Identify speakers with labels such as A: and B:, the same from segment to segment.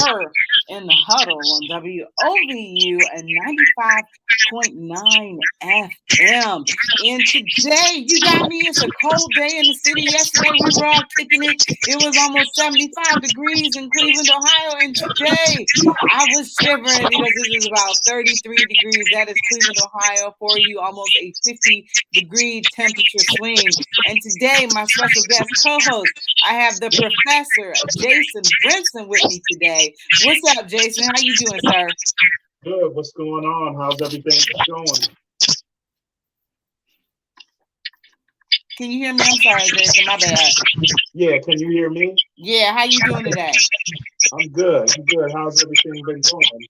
A: her in the huddle on WOVU and 95.9 FM. And today, you got me. It's a cold day in the city. Yesterday, we were all kicking it. It was almost 75 degrees in Cleveland, Ohio. And today, I was shivering because this is about 33 degrees. That is Cleveland, Ohio for you. Almost a 50-degree temperature swing. And today, my special guest co-host, I have the Professor Jason Brinson with me today. What's up, Jason? How you doing, sir?
B: Good. What's going on? How's everything going?
A: Can you hear me? I'm sorry, Jason. My bad.
B: Yeah, can you hear me?
A: Yeah, how you doing today?
B: I'm good. I'm good. How's everything been going?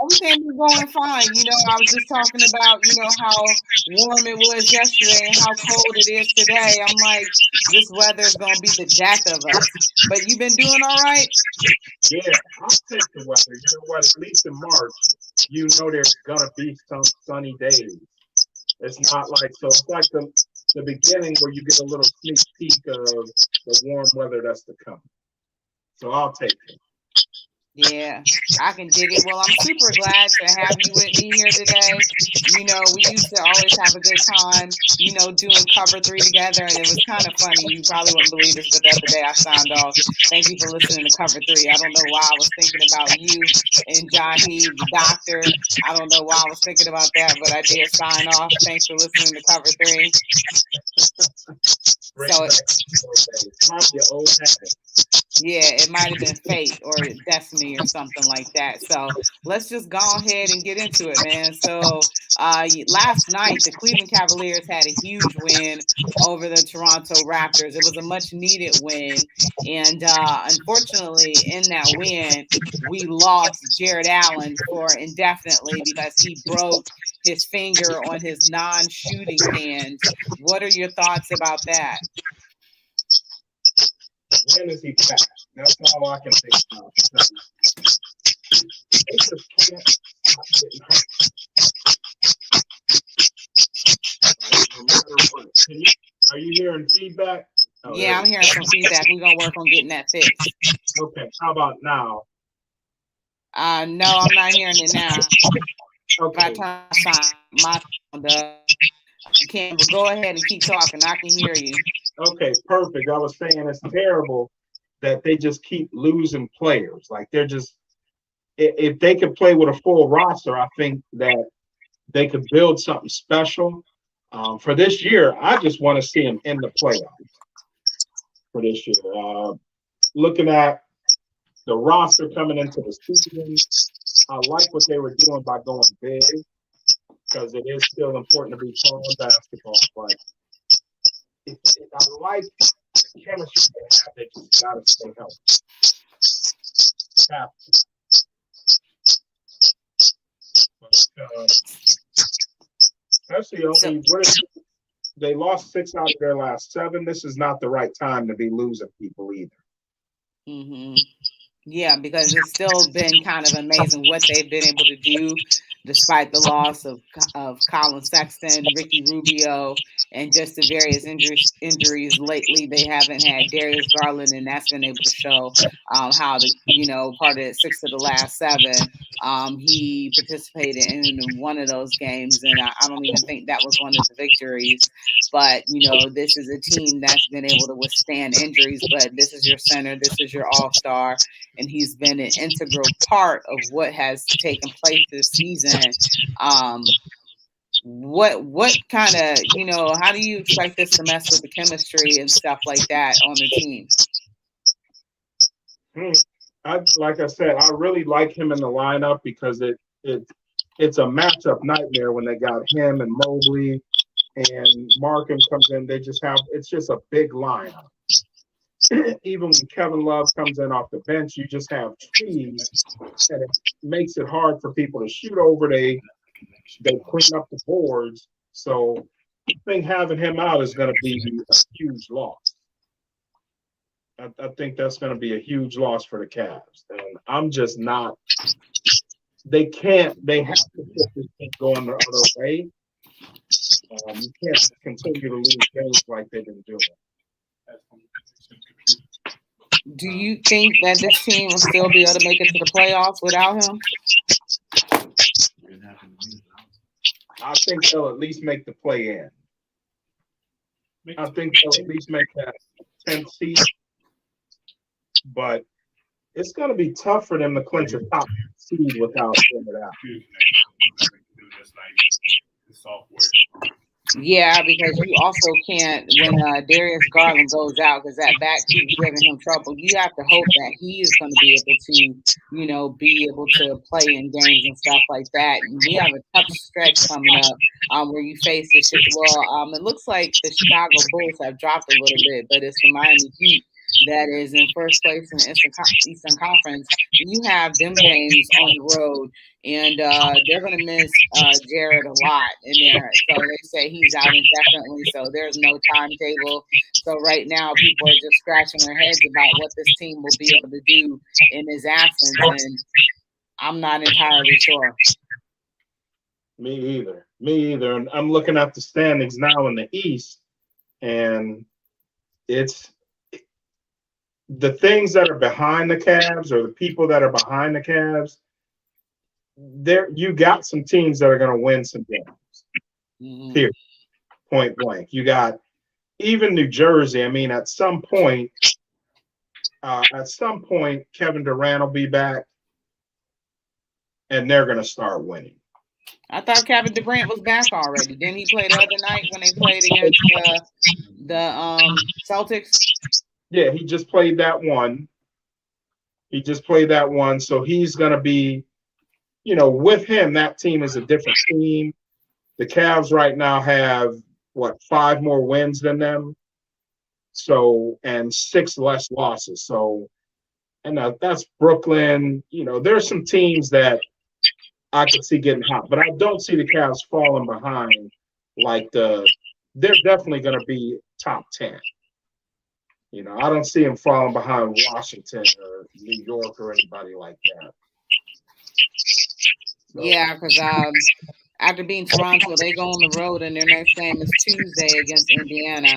A: Everything been going fine. You know, I was just talking about, how warm it was yesterday and how cold it is today. I'm like, this weather is going to be the death of us. But you've been doing all right?
B: Yeah, I'll take the weather. You know what? At least in March, there's going to be some sunny days. It's not like, so it's like the beginning where you get a little sneak peek of the warm weather that's to come. So I'll take it.
A: Yeah, I can dig it. Well, I'm super glad to have you with me here today. We used to always have a good time, doing cover 3 together, and it was kind of funny. You probably wouldn't believe this, but the other day I signed off. Thank you for listening to cover 3. I don't know why I was thinking about you and Jaheed, the doctor. I don't know why I was thinking about that, but I did sign off. Thanks for listening to cover 3. Yeah, it might have been fate or destiny or something like that. So let's just go ahead and get into it, man. So last night, the Cleveland Cavaliers had a huge win over the Toronto Raptors. It was a much needed win. And unfortunately, in that win, we lost Jared Allen for indefinitely because he broke his finger on his non-shooting hand. What are your thoughts about that?
B: When is he back? That's all I can think about. They just can't stop getting hurt. No matter what. Are you hearing feedback?
A: Oh, yeah, I'm hearing some feedback. We're going to work on getting that fixed.
B: Okay, how about now?
A: No, I'm not hearing it now.
B: Okay.
A: My Canva, go ahead and keep talking. I can hear you.
B: Okay, perfect. I was saying it's terrible that they just keep losing players. Like they're just, if they could play with a full roster, I think that they could build something special. For this year, I just want to see them in the playoffs for this year. Looking at the roster coming into the season, I like what they were doing by going big because it is still important to be playing basketball. But I like the chemistry they have. They just got to stay healthy. Especially they lost 6 out of their last 7. This is not the right time to be losing people either.
A: Mm-hmm. Yeah, because it's still been kind of amazing what they've been able to do despite the loss of Colin Sexton, Ricky Rubio, and just the various injuries lately. They haven't had Darius Garland, and that's been able to show how part of 6 of the last 7. He participated in one of those games, and I don't even think that was one of the victories. But, this is a team that's been able to withstand injuries, but this is your center, this is your all-star, and he's been an integral part of what has taken place this season. What kind of, how do you expect this to mess with the chemistry and stuff like that on the team?
B: Like I said, I really like him in the lineup because it's a matchup nightmare when they got him and Mobley and Markham comes in. It's just a big lineup. Even when Kevin Love comes in off the bench, you just have trees, and it makes it hard for people to shoot over. They clean up the boards. So I think having him out is going to be a huge loss. I think that's going to be a huge loss for the Cavs. And I'm just not – they have to put this thing going the other way. You can't continue to lose games like they've been doing.
A: Do you think that this team will still be able to make it to the playoffs without him?
B: I think they'll at least make the play in. I think they'll at least make that 10th seed, but it's going to be tough for them to clinch a top seed without him it out.
A: Yeah, because you also can't when Darius Garland goes out because that back keeps giving him trouble. You have to hope that he is going to be able to, be able to play in games and stuff like that. We have a tough stretch coming up where you face the it looks like the Chicago Bulls have dropped a little bit, but it's the Miami Heat that is in first place in the Eastern Conference. You have them games on the road and they're going to miss Jared a lot in there. So they say he's out indefinitely. So there's no timetable. So right now, people are just scratching their heads about what this team will be able to do in his absence, and I'm not entirely sure.
B: Me either. Me either. And I'm looking at the standings now in the East, and it's the things that are behind the Cavs or the people that are behind the Cavs. There, you got some teams that are going to win some games. Period. Point blank. You got even New Jersey. I mean, at some point, Kevin Durant will be back, and they're going to start winning.
A: I thought Kevin Durant was back already. Didn't he play the other night when they played against the Celtics?
B: Yeah, he just played that one. So he's going to be. With him, that team is a different team. The Cavs right now have 5 more wins than them. So, and 6 less losses. So, and that's Brooklyn. There's some teams that I could see getting hot, but I don't see the Cavs falling behind. They're definitely going to be top 10. I don't see them falling behind Washington or New York or anybody like that.
A: Yeah, because after being Toronto, they go on the road and their next game is Tuesday against Indiana.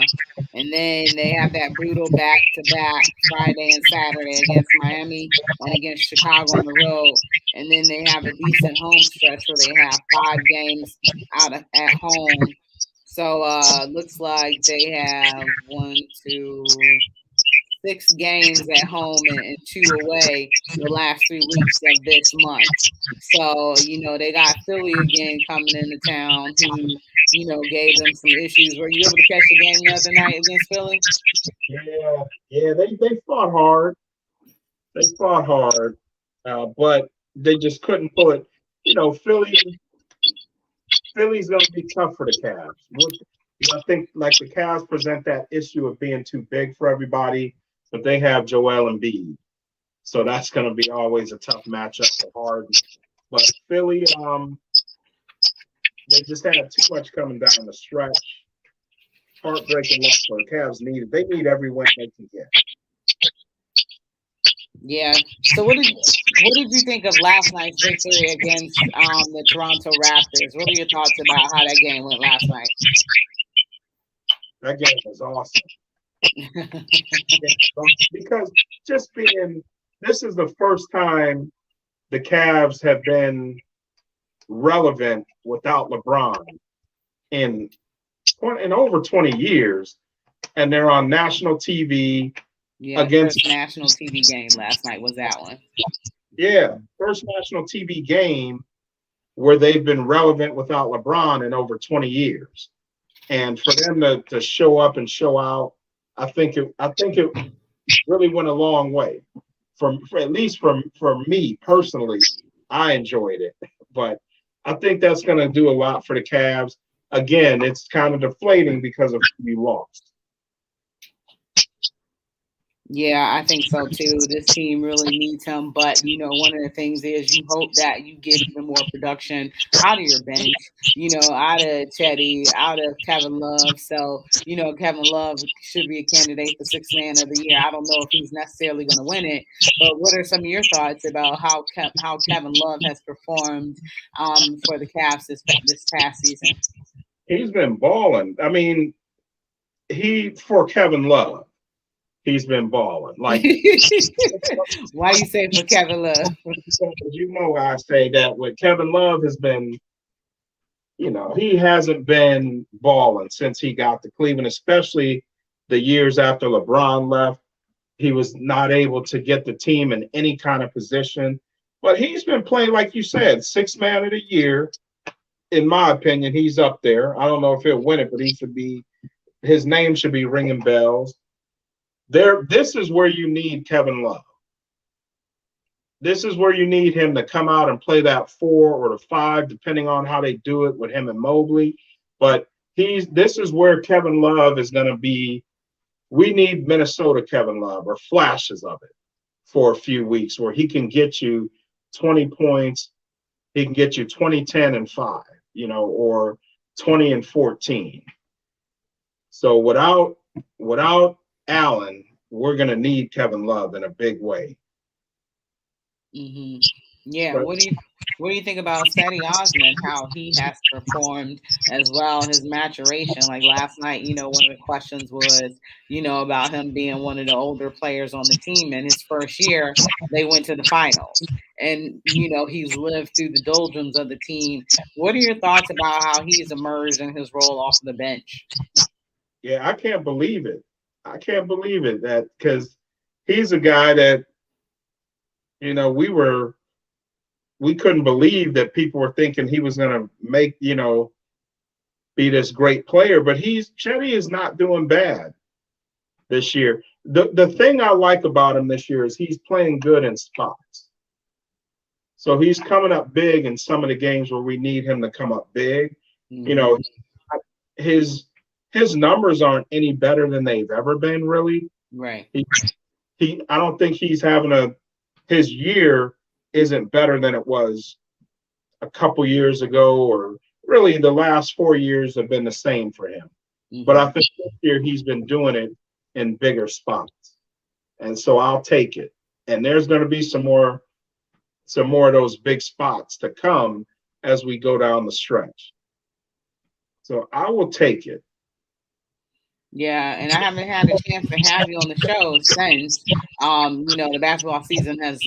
A: And then they have that brutal back-to-back Friday and Saturday against Miami and against Chicago on the road. And then they have a decent home stretch where they have 5 games at home. So looks like they have 6 games at home and 2 away the last 3 weeks of this month. So, they got Philly again coming into town who, gave them some issues. Were you able to catch the game the other night against Philly?
B: Yeah, they fought hard. But they just couldn't pull it. Philly's going to be tough for the Cavs. I think the Cavs present that issue of being too big for everybody, but they have Joel Embiid. So that's going to be always a tough matchup for Harden. But Philly, they just had too much coming down the stretch. Heartbreaking loss for the Cavs. They need every win they can get.
A: Yeah. So what did you think of last night's victory against the Toronto Raptors? What are your thoughts about how that game went last night?
B: That game was awesome. Because this is the first time the Cavs have been relevant without LeBron in over 20 years, and they're on national TV.
A: Yeah, against first national TV game last night was that one.
B: Yeah, first national TV game where they've been relevant without LeBron in over 20 years, and for them to show up and show out, I think it really went a long way. At least for me personally, I enjoyed it, but I think that's going to do a lot for the Cavs. Again, it's kind of deflating because of who you lost.
A: Yeah, I think so too. This team really needs him, but one of the things is you hope that you get even more production out of your bench. Out of Teddy, out of Kevin Love. So Kevin Love should be a candidate for Sixth Man of the Year. I don't know if he's necessarily going to win it, but what are some of your thoughts about how Kevin Love has performed for the Cavs this past season?
B: He's been balling. I mean, for Kevin Love. he's been balling. Like,
A: Why you say for Kevin Love?
B: you know, I say that with Kevin Love has been, he hasn't been balling since he got to Cleveland, especially the years after LeBron left. He was not able to get the team in any kind of position. But he's been playing, like you said, six man of the year. In my opinion, he's up there. I don't know if he'll win it, but he should be. His name should be ringing bells. This is where you need Kevin Love. This is where you need him to come out and play that 4 or the 5, depending on how they do it with him and Mobley. But this is where Kevin Love is going to be. We need Minnesota Kevin Love or flashes of it for a few weeks where he can get you 20 points. He can get you 20, 10, and 5, or 20 and 14. So without Allen, we're going to need Kevin Love in a big way.
A: Mm-hmm. Yeah.
B: But
A: What do you think about Sadie Osman? How he has performed as well, his maturation. Like last night, one of the questions was, about him being one of the older players on the team. In his first year, they went to the finals, and he's lived through the doldrums of the team. What are your thoughts about how he's emerged in his role off the bench?
B: yeah, I can't believe it. I can't believe it that because he's a guy that we couldn't believe that people were thinking he was going to make be this great player, but Chetty is not doing bad this year. The thing I like about him this year is he's playing good in spots. So he's coming up big in some of the games where we need him to come up big.
A: Mm-hmm.
B: His numbers aren't any better than they've ever been, really.
A: Right.
B: I don't think he's having his year isn't better than it was a couple years ago, or really the last 4 years have been the same for him. Mm-hmm. But I think this year he's been doing it in bigger spots. And so I'll take it. And there's going to be some more of those big spots to come as we go down the stretch. So I will take it.
A: Yeah, and I haven't had a chance to have you on the show since the basketball season has,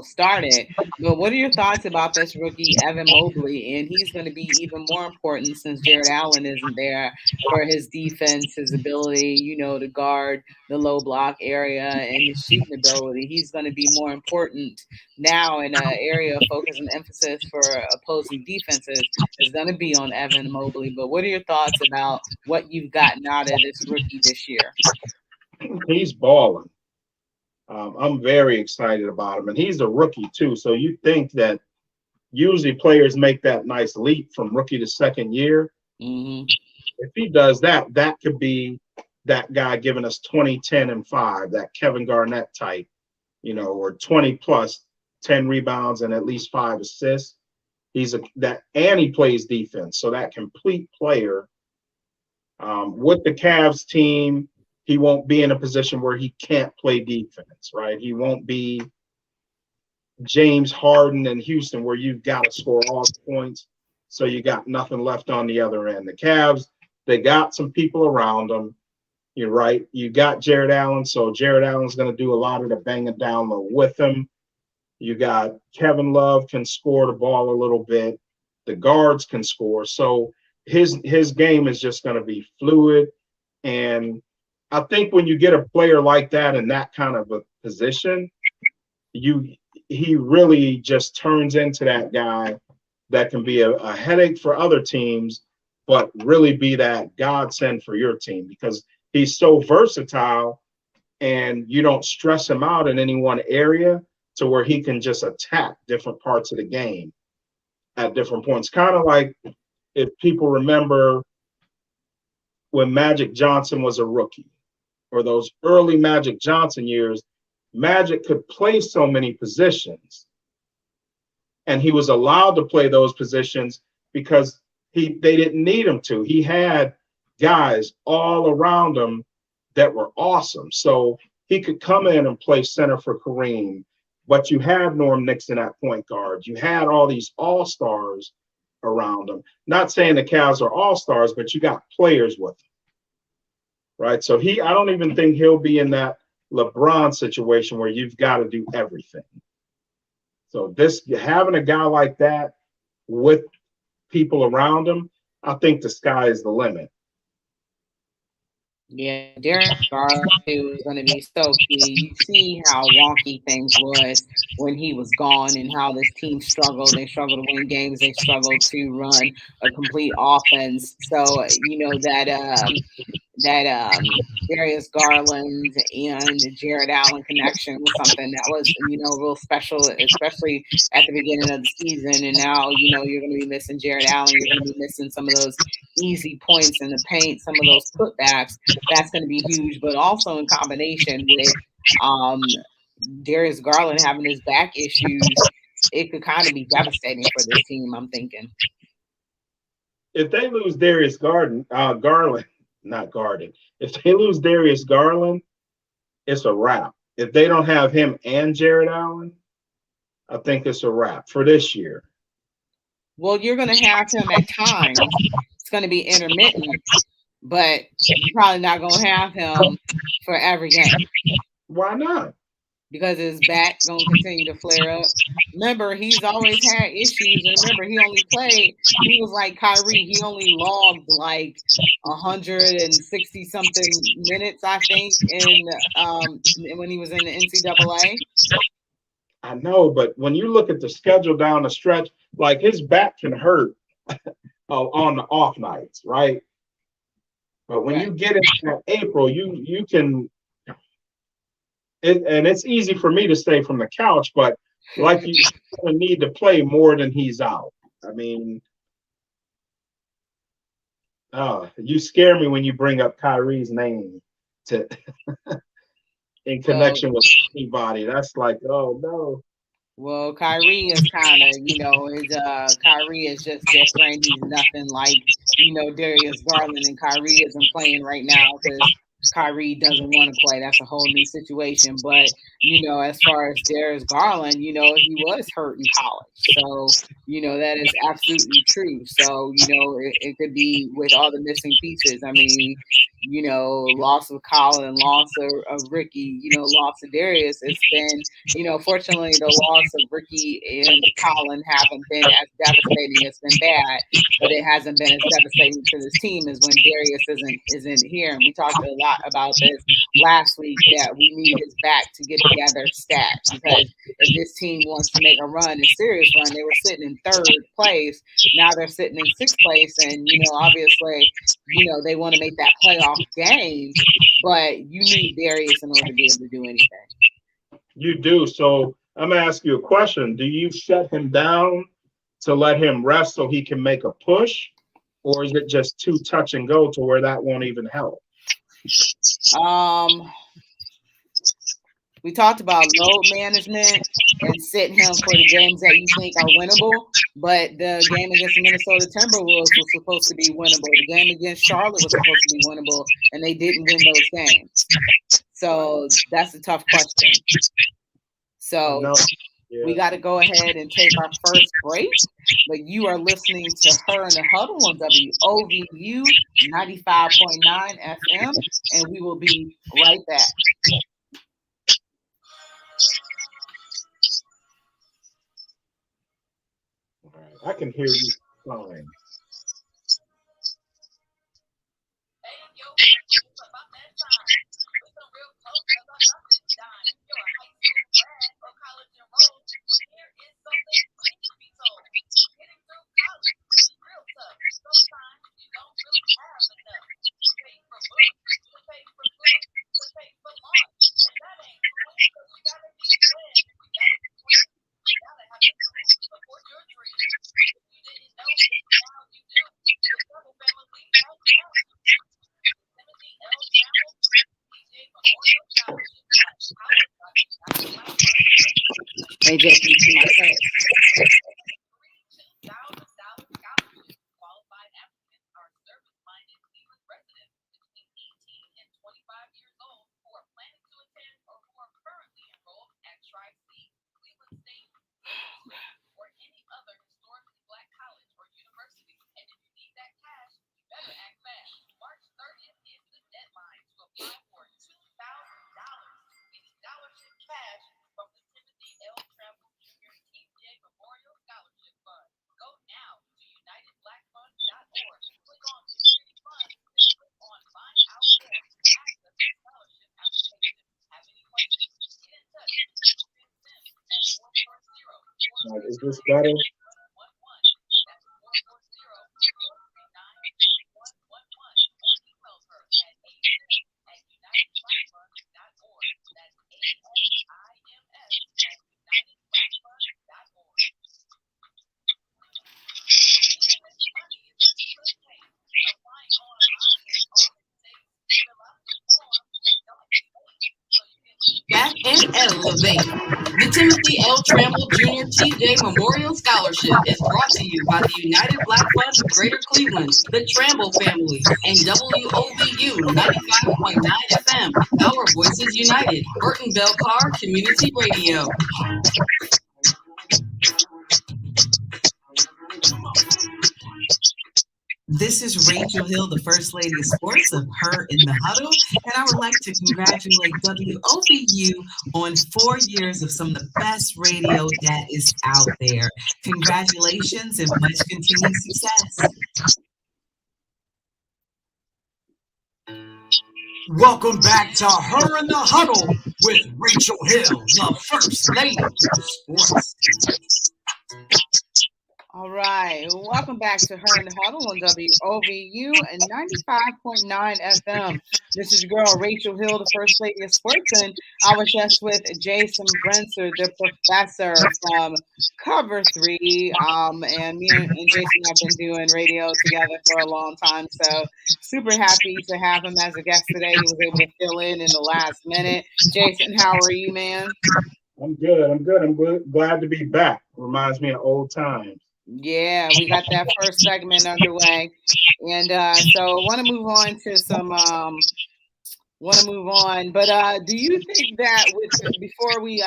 A: started. But what are your thoughts about this rookie Evan Mobley? And he's going to be even more important since Jared Allen isn't there for his defense, his ability, to guard the low block area and his shooting ability. He's going to be more important now in an area of focus and emphasis for opposing defenses is going to be on Evan Mobley. But what are your thoughts about what you've gotten out of this rookie this year?
B: He's balling. I'm very excited about him, and he's a rookie too. So you think that usually players make that nice leap from rookie to second year.
A: Mm-hmm.
B: If he does that, that could be that guy giving us 20, 10, and 5, that Kevin Garnett type, or 20 plus 10 rebounds and at least 5 assists. And he plays defense. So that complete player. With the Cavs team, he won't be in a position where he can't play defense, right? He won't be James Harden in Houston where you've got to score all the points, so you got nothing left on the other end. The Cavs, they got some people around them. You're right. You got Jared Allen, so Jared Allen's going to do a lot of the banging down low with him. You got Kevin Love can score the ball a little bit. The guards can score. So his game is just going to be fluid. And I think when you get a player like that in that kind of a position, he really just turns into that guy that can be a headache for other teams, but really be that godsend for your team because he's so versatile and you don't stress him out in any one area to where he can just attack different parts of the game at different points. Kind of like if people remember when Magic Johnson was a rookie or those early Magic Johnson years, Magic could play so many positions and he was allowed to play those positions because they didn't need him to. He had guys all around him that were awesome. So he could come in and play center for Kareem, but you had Norm Nixon at point guard. You had all these all-stars around him. Not saying the Cavs are all-stars, but you got players with him, right? So I don't even think he'll be in that LeBron situation where you've got to do everything. So this having a guy like that with people around him, I think the sky is the limit.
A: Yeah, Darius Garland too is going to be so key. You see how wonky things was when he was gone, and how this team struggled. They struggled to win games. They struggled to run a complete offense. So you know that Darius Garland and Jared Allen connection was something that was, real special, especially at the beginning of the season. And now, you're going to be missing Jared Allen. You're going to be missing some of those easy points in the paint, some of those putbacks. That's going to be huge. But also in combination with um, Darius Garland having his back issues, it could kind of be devastating for this team, I'm thinking.
B: If they lose Garland, not Garden. If they lose Darius Garland, it's a wrap. If they don't have him and Jared Allen, I think it's a wrap for this year.
A: Well, you're going to have him at times. It's going to be intermittent, but you're probably not going to have him for every game
B: Why not?
A: because his back going to continue to flare up. Remember, he's always had issues, and remember, he only played. He was like Kyrie. He only logged like 160 something minutes, I think, in when he was in the NCAA.
B: I know, but when you look at the schedule down the stretch, like his back can hurt on the off nights, right? But when you
A: Right.
B: get into April, you can and it's easy for me to stay from the couch, but like you need to play more than he's out. I mean, you scare me when you bring up Kyrie's name to in
A: Well,
B: connection with anybody. That's like, oh no.
A: Well, Kyrie is kind of, is Kyrie is just different. He's nothing like, Darius Garland, and Kyrie isn't playing right now because Kyrie doesn't want to play. That's a whole new situation. But, as far as Darius Garland, he was hurt in college. So, that is absolutely true. So, it could be with all the missing pieces. I mean, loss of Colin, loss of Ricky, loss of Darius. It's been, fortunately, the loss of Ricky and Colin haven't been as devastating. It's been bad, but it hasn't been as devastating to this team as when Darius isn't here. And we talked a lot about this last week that we need his back to get together stat, because if this team wants to make a run, a serious run, they were sitting in third place. Now they're sitting in sixth place, and obviously, they want to make that playoff game, but you need Darius in order to be able to do anything.
B: You do. So I'm gonna ask you a question. Do you shut him down to let him rest so he can make a push? Or is it just too touch and go to where that won't even help?
A: Um, we talked about load management and sitting him for the games that you think are winnable, but the game against the Minnesota Timberwolves was supposed to be winnable. The game against Charlotte was supposed to be winnable, and they didn't win those games. So that's a tough question.
B: I
A: So
B: know.
A: we
B: Yeah.
A: got to go ahead and take our first break. But you are listening to Her in the Huddle on WOVU 95.9 FM, and we will be right back.
B: All right. I can hear you fine.
A: AJ, can you see my text?
B: Is this better?
C: Back and elevate. The Timothy L. Trammell Jr. TJ Memorial Scholarship is brought to you by the United Black Fund of Greater Cleveland, the Trammell family, and WOVU 95.9 FM. Our Voices United. Burton Bell Carr Community Radio. This is Rachel Hill, the First Lady of Sports of Her in the Huddle, and I would like to congratulate WOVU on 4 years of some of the best radio that is out there. Congratulations and much continued success.
D: Welcome back to Her in the Huddle with Rachel Hill, the First Lady of Sports.
A: All right, welcome back to Her in the Huddle on WOVU and 95.9 FM. This is your girl, Rachel Hill, the First Lady of Sports, and I was just with Jason Brenser, the professor from Cover 3, and me and Jason have been doing radio together for a long time, so super happy to have him as a guest today. He was able to fill in the last minute. Jason, how are you, man?
B: I'm good. I'm good. I'm good. Glad to be back. Reminds me of old times.
A: Yeah, we got that first segment underway, and so I want to move on to some. But do you think that before we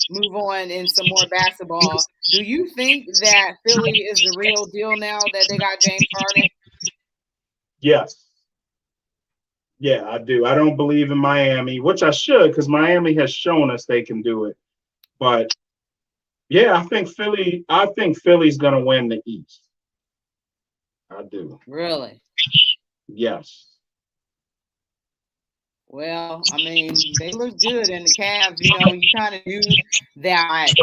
A: move on in some more basketball, do you think that Philly is the real deal now that they got James Harden?
B: Yes. Yeah, I do. I don't believe in Miami, which I should, because Miami has shown us they can do it. But yeah, I think Philly's gonna win the East. I do.
A: Really?
B: Yes.
A: Well, I mean, they look good in the Cavs. You kind of knew that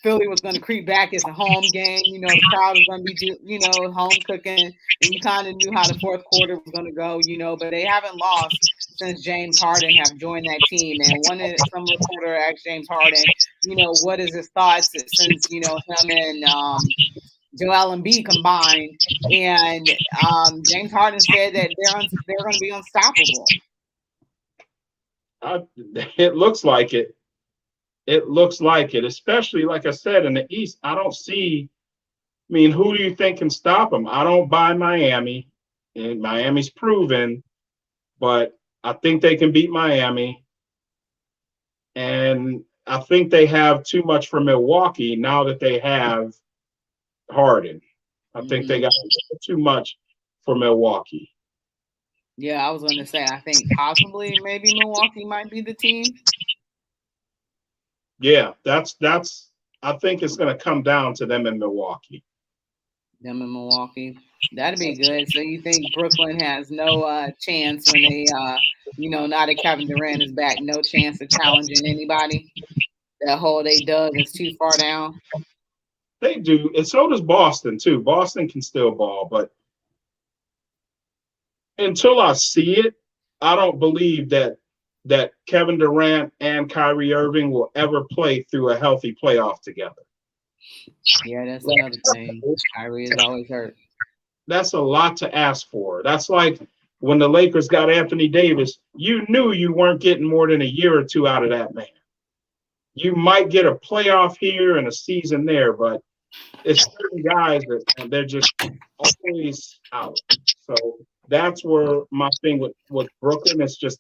A: Philly was going to creep back. It's a home game. The crowd was going to be, home cooking. And you kind of knew how the fourth quarter was going to go, but they haven't lost since James Harden have joined that team. And some reporter asked James Harden, what is his thoughts since, him and Joel Embiid combined. And James Harden said that they're going to be unstoppable.
B: It looks like it. It looks like it, especially like I said in the East. I don't see. I mean, who do you think can stop them? I don't buy Miami, and Miami's proven, but I think they can beat Miami, and I think they have too much for Milwaukee now that they have Harden. I think they got too much for Milwaukee.
A: Yeah, I was going to say, I think possibly maybe Milwaukee might be the team.
B: Yeah, that's. I think it's going to come down to them in Milwaukee.
A: Them in Milwaukee, that'd be good. So you think Brooklyn has no chance when they, now that Kevin Durant is back, no chance of challenging anybody? That hole they dug is too far down.
B: They do, and so does Boston too. Boston can still ball, but until I see it, I don't believe that Kevin Durant and Kyrie Irving will ever play through a healthy playoff together.
A: Yeah, that's another thing. Kyrie is always hurt.
B: That's a lot to ask for. That's like when the Lakers got Anthony Davis, you knew you weren't getting more than a year or two out of that man. You might get a playoff here and a season there, but it's certain guys that they're just always out. So that's where my thing with Brooklyn is just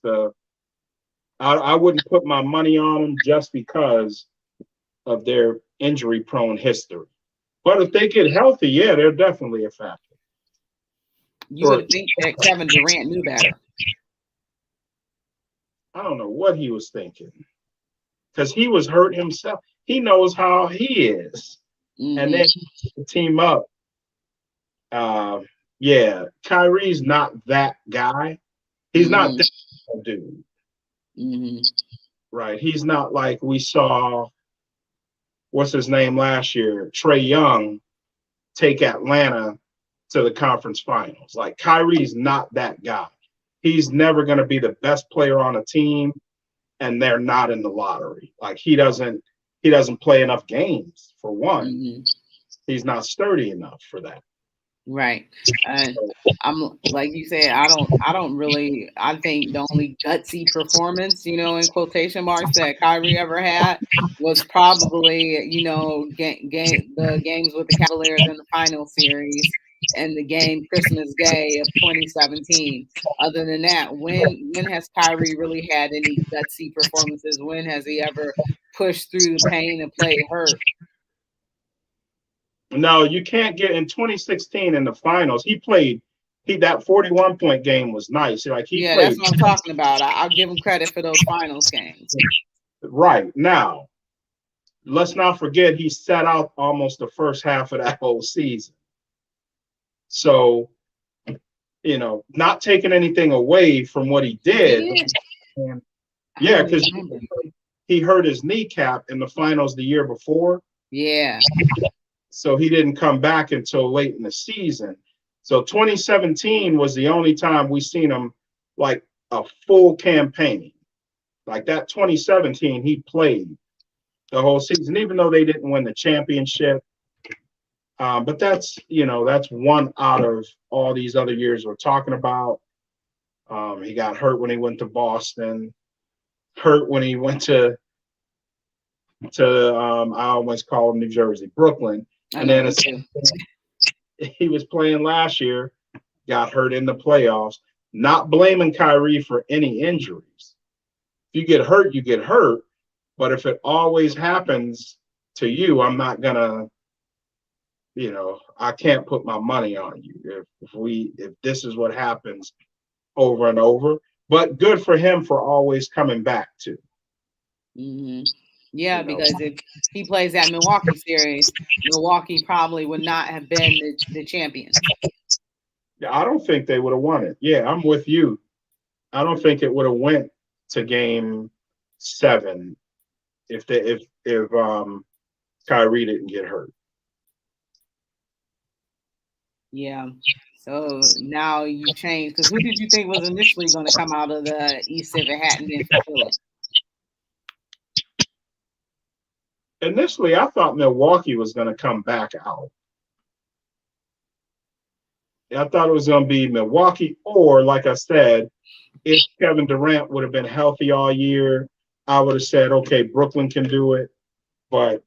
B: I wouldn't put my money on them just because of their injury-prone history. But if they get healthy, yeah, they're definitely a factor.
A: You would think that Kevin Durant knew better.
B: I don't know what he was thinking because he was hurt himself. He knows how he is. And then team up. Yeah, Kyrie's not that guy. He's not that dude. Right. He's not like we saw what's his name last year, Trey Young, take Atlanta to the conference finals. Like Kyrie's not that guy. He's never going to be the best player on a team, and they're not in the lottery. Like he doesn't play enough games for one.
A: Mm-hmm.
B: He's not sturdy enough for that.
A: Right. Uh, I'm like you said, I don't really, I think the only gutsy performance, in quotation marks that Kyrie ever had was probably, the games with the Cavaliers in the final series and the game Christmas Day of 2017. Other than that, when has Kyrie really had any gutsy performances? When has he ever pushed through the pain and played hurt?
B: No, you can't get in 2016 in the finals. He that 41-point game was nice. Like he
A: Yeah,
B: played
A: that's what I'm talking about. I'll give him credit for those finals games.
B: right now. Let's not forget he sat out almost the first half of that whole season. So, not taking anything away from what he did. And, yeah, because he hurt his kneecap in the finals the year before.
A: Yeah.
B: So he didn't come back until late in the season. So 2017 was the only time we seen him like a full campaign. Like that 2017, he played the whole season, even though they didn't win the championship. But that's one out of all these other years we're talking about. He got hurt when he went to Boston, hurt when he went to I always call him New Jersey, Brooklyn. And then he was playing last year, got hurt in the playoffs. Not blaming Kyrie for any injuries. If you get hurt, you get hurt. But if it always happens to you, I'm not gonna, I can't put my money on you if this is what happens over and over. But good for him for always coming back too.
A: Mm-hmm. Yeah, because if he plays that Milwaukee series, Milwaukee probably would not have been the champions.
B: Yeah, I don't think they would have won it. Yeah, I'm with you. I don't think it would have went to game 7 if Kyrie didn't get hurt.
A: Yeah. So now you changed, because who did you think was initially going to come out of the East if it hadn't been for Philly?
B: Initially, I thought Milwaukee was going to come back out. I thought it was going to be Milwaukee, or like I said, if Kevin Durant would have been healthy all year, I would have said, okay, Brooklyn can do it. But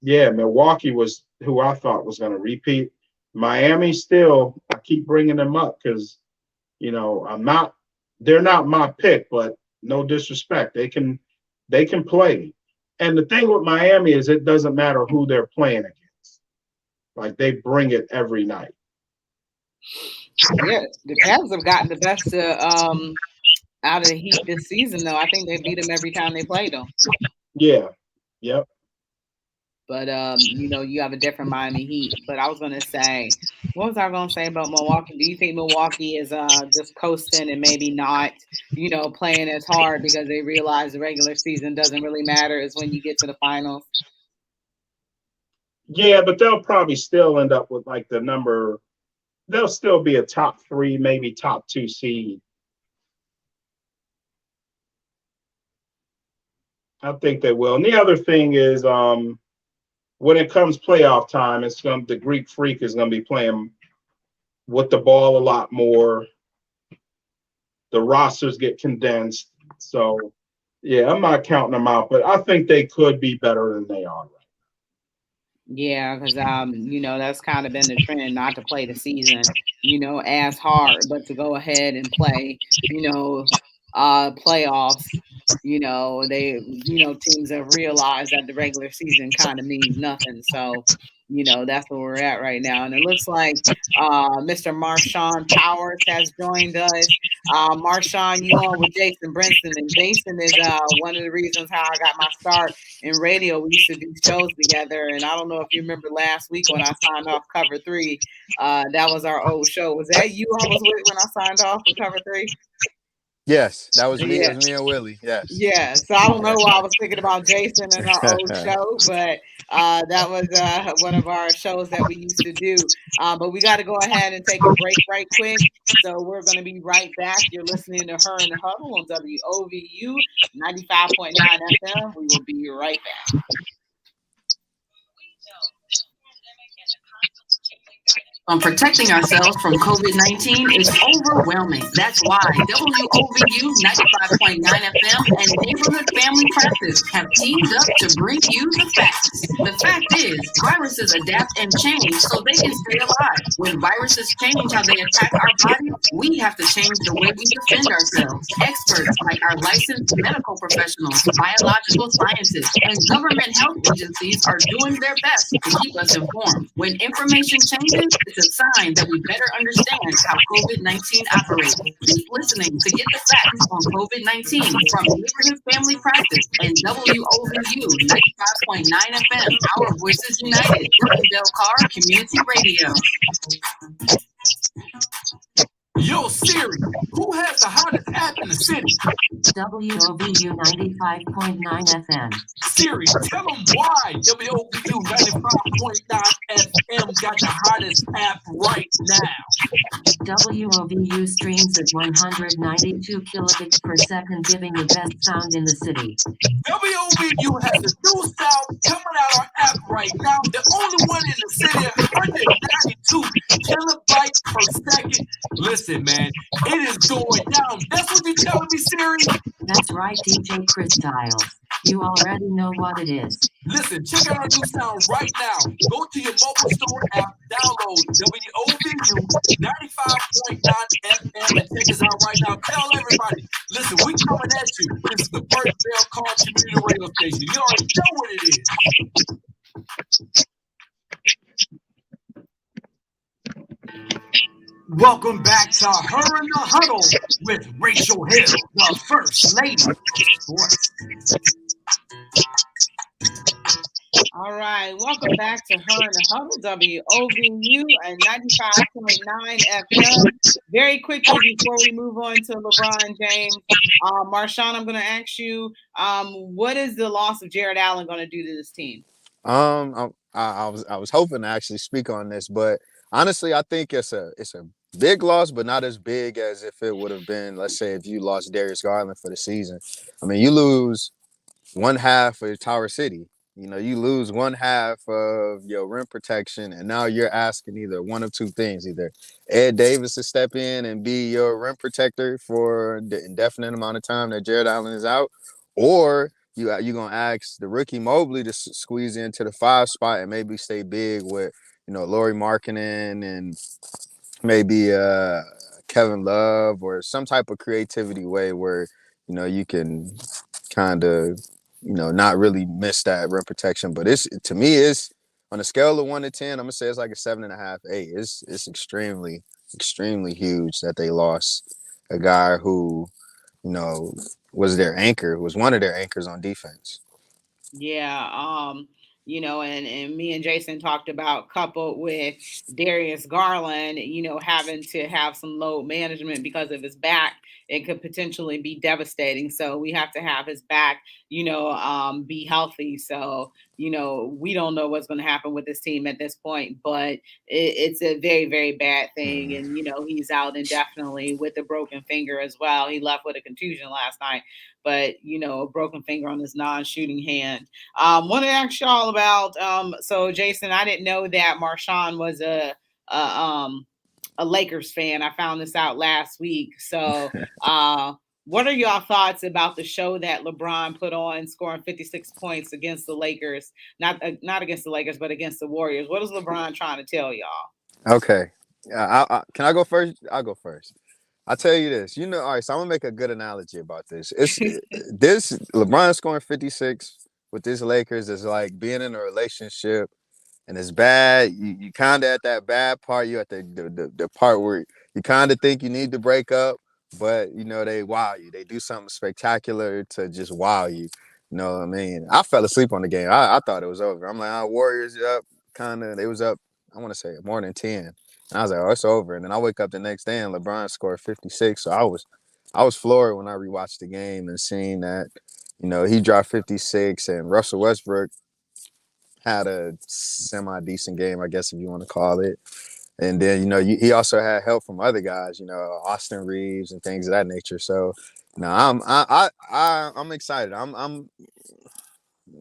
B: yeah, Milwaukee was who I thought was going to repeat. Miami still, I keep bringing them up because, they're not my pick, but no disrespect. They can play. And the thing with Miami is it doesn't matter who they're playing against. Like they bring it every night.
A: Yeah, the Cavs have gotten the best out of the Heat this season, though. I think they beat them every time they played them.
B: Yeah. Yep.
A: But you have a different Miami Heat. But I was gonna say, what was I gonna say about Milwaukee? Do you think Milwaukee is just coasting and maybe not, playing as hard because they realize the regular season doesn't really matter? Is when you get to the finals.
B: Yeah, but they'll probably still end up with like the number. They'll still be a top 3, maybe top 2 seed. I think they will. And the other thing is, when it comes playoff time, the Greek Freak is going to be playing with the ball a lot more. The rosters get condensed. So, yeah, I'm not counting them out, but I think they could be better than they are.
A: Yeah, because that's kind of been the trend, not to play the season, as hard, but to go ahead and play, playoffs. Teams have realized that the regular season kind of means nothing. So, that's where we're at right now. And it looks like Mr. Marshawn Powers has joined us. Marshawn, you on with Jason Brinson, and Jason is one of the reasons how I got my start in radio. We used to do shows together, and I don't know if you remember last week when I signed off Cover 3. That was our old show. Was that you I was with when I signed off with Cover 3?
E: Yes, that was me. It
A: Yeah.
E: was me and Willie. Yes.
A: Yeah, so I don't know
E: That's
A: why I was thinking about Jason in our old
E: right.
A: show, but that was one of our shows that we used to do. But we got to go ahead and take a break right quick. So we're going to be right back. You're listening to Her in the Huddle on WOVU 95.9 FM. We will be right back.
C: Protecting ourselves from COVID-19 is overwhelming. That's why WOVU 95.9 FM and Neighborhood Family Practice have teamed up to bring you the facts. The fact is, viruses adapt and change so they can stay alive. When viruses change how they attack our bodies, we have to change the way we defend ourselves. Experts like our licensed medical professionals, biological scientists, and government health agencies are doing their best to keep us informed. When information changes, it's a sign that we better understand how COVID-19 operates. Keep listening to get the facts on COVID-19 from Neighborhood Family Practice and WOVU 95.9 FM, Our Voices United, Rivendell Carr Community Radio.
D: Yo, Siri, who has the hottest app in the city?
F: WOVU 95.9 FM.
D: Siri, tell them why WOVU 95.9 FM got the hottest app right now.
F: WOVU streams at 192 kilobits per second, giving the best sound in the city.
D: WOVU has the new sound coming out our app right now. The only one in the city at 192 kilobytes per second. Listen, man, it is going down. That's what you're telling me, Siri?
F: That's right, DJ Chris Styles. You already know what it is.
D: Listen, check out our new sound right now. Go to your mobile store app, download WOVU 95.9 FM and check us out right now. Tell everybody, listen, we coming at you. This is the First Bell Call Community Radio Station. You already know what it is.
G: Welcome back to Her in the Huddle with Rachel Hill, the First Lady of Sports.
A: All right, welcome back to Her in the Huddle, WOVU and 95.9 FM. Very quickly before we move on to LeBron James, Marshawn, I'm going to ask you, what is the loss of Jared Allen going to do to this team?
E: I was hoping to actually speak on this, but honestly, I think it's a big loss, but not as big as if it would have been, let's say, if you lost Darius Garland for the season. I mean, you lose one half of Tower City. You know, you lose one half of your rim protection, and now you're asking either one of two things: either Ed Davis to step in and be your rim protector for the indefinite amount of time that Jared Allen is out, or you're gonna ask the rookie Mobley to squeeze into the 5 spot and maybe stay big with, you know, Lauri Markkanen and maybe Kevin Love, or some type of creativity way where, you know, you can kind of, you know, not really miss that rim protection. But it's, to me, it's on a scale of 1 to 10, I'm gonna say it's like a 7.5, 8. It's extremely huge that they lost a guy who, you know, was their anchor, was one of their anchors on defense.
A: Yeah, you know, and me and Jason talked about, coupled with Darius Garland, you know, having to have some load management because of his back, it could potentially be devastating. So we have to have his back, you know, be healthy. So, you know, we don't know what's going to happen with this team at this point, but it's a very, very bad thing. And, you know, he's out indefinitely with a broken finger as well. He left with a contusion last night, but, you know, a broken finger on his non-shooting hand. Want to ask y'all about, so Jason, I didn't know that Marshawn was a Lakers fan. I found this out last week. So, what are y'all thoughts about the show that LeBron put on, scoring 56 points against the Lakers? Not against the Lakers, but against the Warriors. What is LeBron trying to tell y'all?
E: Okay, can I go first? I'll go first. I'll tell you this. You know, all right. So I'm gonna make a good analogy about this. It's this LeBron scoring 56 with this Lakers is like being in a relationship and it's bad. You kind of at that bad part. You at the part where you kind of think you need to break up, but you know they wow you. They do something spectacular to just wow you. You know what I mean? I fell asleep on the game. I thought it was over. I'm like, Warriors up, kind of. They was up. I want to say more than 10. And I was like, oh, it's over. And then I wake up the next day and LeBron scored 56. So I was floored when I rewatched the game and seeing that, he dropped 56 and Russell Westbrook had a semi decent game, I guess if you want to call it. And then he also had help from other guys, Austin Reeves and things of that nature. So no, I'm excited. I'm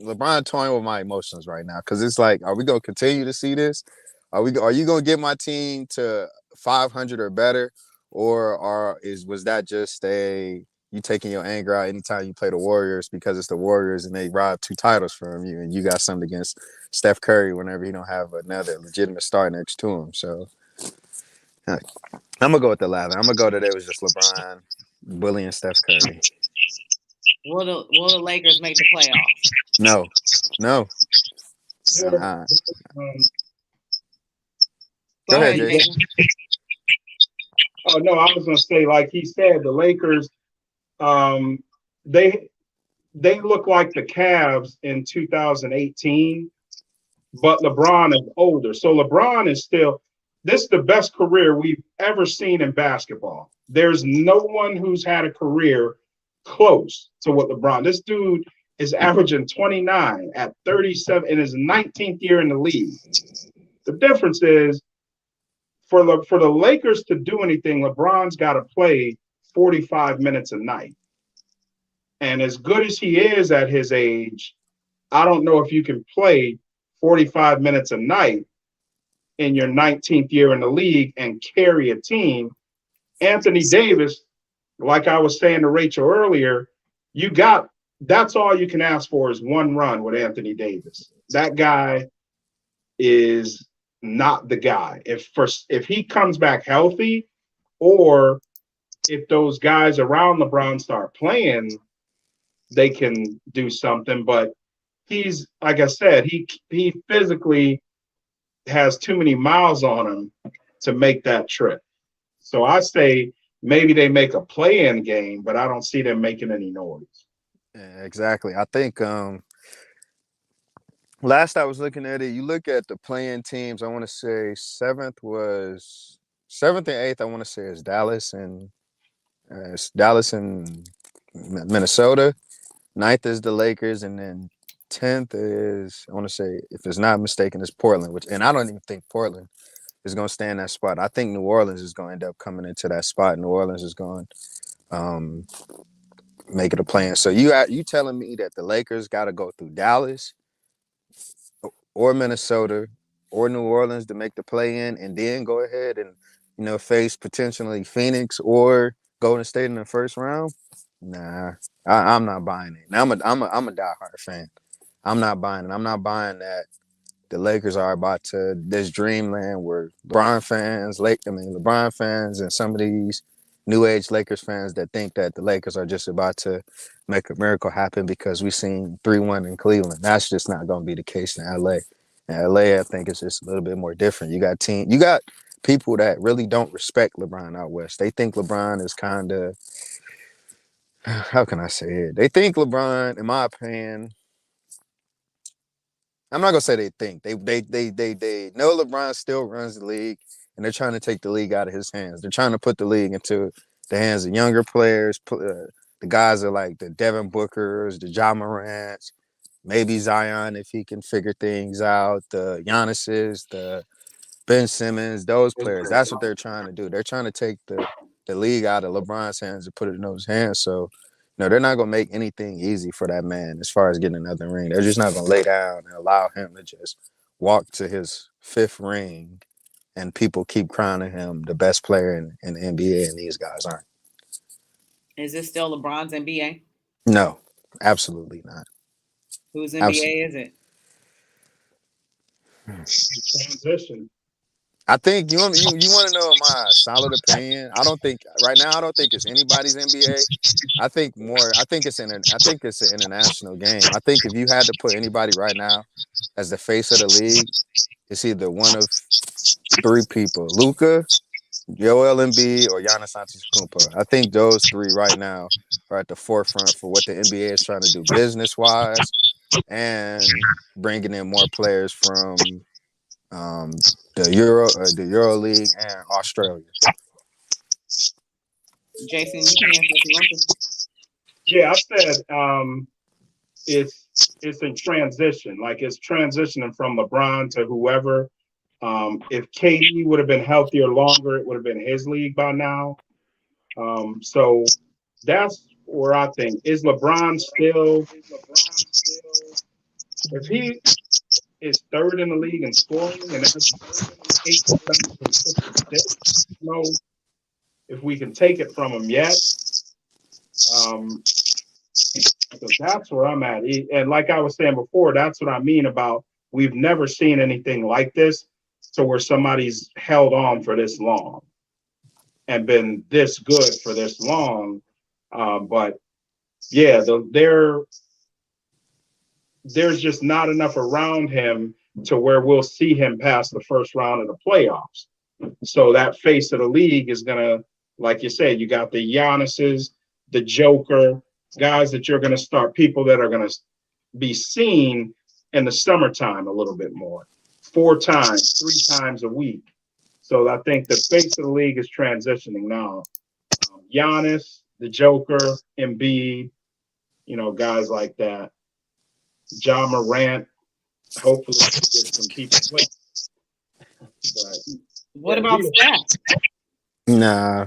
E: LeBron toying with my emotions right now because it's like, are we gonna continue to see this? Are you gonna get my team to 500 or better, or was that just you taking your anger out anytime you play the Warriors because it's the Warriors and they robbed 2 titles from you and you got something against Steph Curry whenever you don't have another legitimate star next to him? So I'm gonna go with the latter. I'm gonna go that it was just LeBron bullying Steph Curry.
A: Will the Lakers make the playoffs?
E: No.
B: Um,
E: Go ahead,
A: ahead,
E: Jason.
A: Jason.
B: oh no, I was gonna say, like he said, the Lakers, they look like the Cavs in 2018, but LeBron is older. So LeBron is still, this is the best career we've ever seen in basketball. There's no one who's had a career close to what LeBron. This dude is averaging 29 at 37 in his 19th year in the league. The difference is for the Lakers to do anything, LeBron's got to play 45 minutes a night. And as good as he is at his age, I don't know if you can play 45 minutes a night in your 19th year in the league and carry a team. Anthony Davis, like I was saying to Rachel earlier, that's all you can ask for is one run with Anthony Davis. That guy is not the guy. If he comes back healthy, or if those guys around LeBron start playing, they can do something. But he's, like I said, he physically has too many miles on him to make that trip. So I say maybe they make a play-in game, but I don't see them making any noise.
E: Yeah, exactly. I think last I was looking at it, you look at the playing teams. I want to say seventh and eighth. I want to say is Dallas and Minnesota. Ninth is the Lakers, and then 10th is, I want to say, if it's not mistaken, is Portland. And I don't even think Portland is going to stay in that spot. I think New Orleans is going to end up coming into that spot. New Orleans is going to make it a plan. So you telling me that the Lakers got to go through Dallas or Minnesota or New Orleans to make the play in, and then go ahead and face potentially Phoenix or Golden State in the first round? Nah, I'm not buying it. Now I'm a diehard fan. I'm not buying it. I'm not buying that the Lakers are about to this dreamland where LeBron fans and some of these new age Lakers fans that think that the Lakers are just about to make a miracle happen because we've seen 3-1 in Cleveland. That's just not going to be the case in LA. In LA, I think it's just a little bit more different. You got people that really don't respect LeBron out west. They think LeBron is kind of, how can I say it? They think LeBron, in my opinion, I'm not gonna say they think they know LeBron still runs the league, and they're trying to take the league out of his hands. They're trying to put the league into the hands of younger players. The guys are like the Devin Bookers, the Ja Morants, maybe Zion if he can figure things out. The Giannis's, the Ben Simmons, those players. That's what they're trying to do. They're trying to take the league out of LeBron's hands and put it in those hands. So, they're not gonna make anything easy for that man as far as getting another ring. They're just not gonna lay down and allow him to just walk to his 5th ring, and people keep crowning him the best player in the NBA, and these guys aren't.
A: Is this still LeBron's NBA?
E: No, absolutely not.
A: Whose NBA is it?
B: Transition.
E: I think you want to know my solid opinion. I don't think right now. I don't think it's anybody's NBA. I think it's an international game. I think if you had to put anybody right now as the face of the league, it's either one of 3 people: Luka, Joel Embiid, or Giannis Antetokounmpo. I think those 3 right now are at the forefront for what the NBA is trying to do business wise, and bringing in more players from the Euro League and Australia.
A: Jason, you can answer if you want to.
B: Yeah, I said it's in transition. Like it's transitioning from LeBron to whoever. If KD would have been healthier longer, it would have been his league by now. So that's where I think is LeBron still. If he is third in the league in scoring and has 8 consistent, I don't know if we can take it from him yet. So that's where I'm at. And like I was saying before, that's what I mean about we've never seen anything like this to where somebody's held on for this long and been this good for this long. But yeah, there's just not enough around him to where we'll see him past the first round of the playoffs. So that face of the league is gonna, like you said, you got the Giannis's, the Joker, guys that you're gonna start, people that are gonna be seen in the summertime a little bit more, 4 times, 3 times a week. So I think the face of the league is transitioning now. Giannis, the Joker, Embiid, guys like that. John Morant, hopefully get some people play. But
A: What
B: yeah,
A: about Steph?
E: Nah,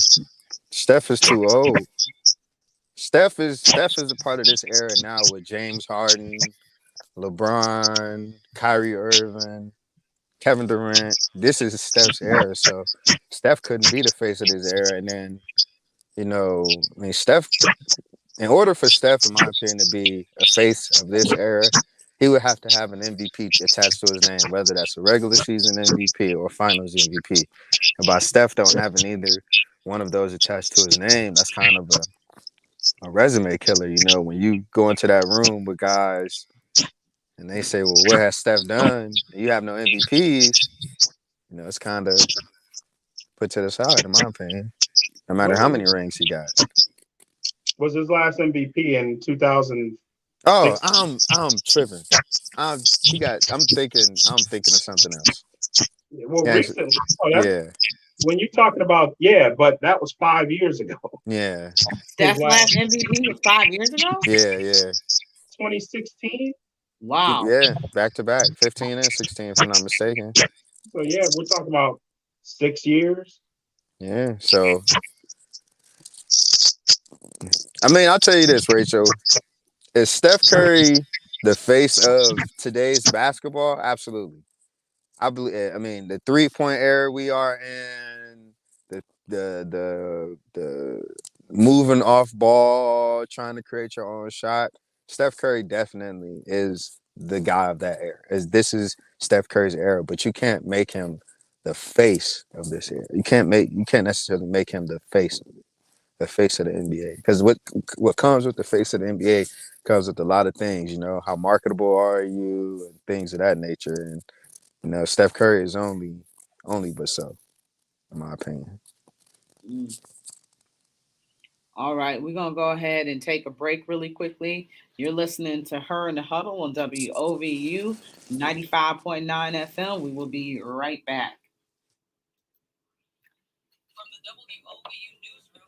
E: Steph is too old. Steph is a part of this era now with James Harden, LeBron, Kyrie Irving, Kevin Durant. This is Steph's era, so Steph couldn't be the face of this era. And then, I mean, Steph, in order for Steph, in my opinion, to be a face of this era, he would have to have an MVP attached to his name, whether that's a regular season MVP or finals MVP. And by Steph don't having either one of those attached to his name, that's kind of a resume killer. When you go into that room with guys and they say, well, what has Steph done? You have no MVPs. It's kind of put to the side, in my opinion, no matter how many rings he got.
B: Was his last MVP in 2000?
E: Oh, I'm tripping. I'm thinking of something else.
B: Well,
E: Yeah,
B: recently.
E: yeah,
B: When you're talking about, but that was 5 years ago.
E: yeah,
A: Steph's last MVP was 5 years ago?
E: yeah.
B: 2016.
A: Wow.
E: Yeah, back to back, 15 and 16, if I'm not mistaken.
B: So yeah, we're talking about 6 years.
E: Yeah, so I mean, I'll tell you this, Rachel. Is Steph Curry the face of today's basketball? Absolutely. I believe. I mean, the 3-point era we are in, the moving off ball, trying to create your own shot. Steph Curry definitely is the guy of that era. This is Steph Curry's era, but you can't make him the face of this era. You can't necessarily make him the face of the NBA, because what comes with the face of the NBA comes with a lot of things. How marketable are you and things of that nature, and Steph Curry is only but so, in my opinion.
A: All right, we're going to go ahead and take a break really quickly. You're listening to Her in the Huddle on WOVU 95.9 FM. We will be right back.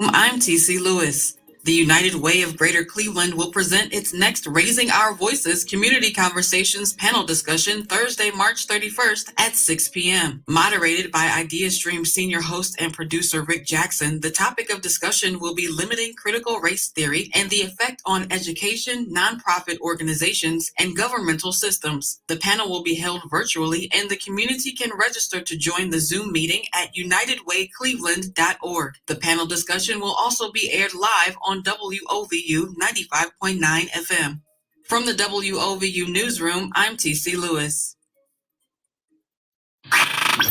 C: I'm TC Lewis. The United Way of Greater Cleveland will present its next Raising Our Voices Community Conversations panel discussion Thursday, March 31st at 6 p.m. Moderated by IdeaStream senior host and producer Rick Jackson, the topic of discussion will be limiting critical race theory and the effect on education, nonprofit organizations, and governmental systems. The panel will be held virtually, and the community can register to join the Zoom meeting at unitedwaycleveland.org. The panel discussion will also be aired live on WOVU 95.9 FM. From the WOVU newsroom, I'm TC Lewis.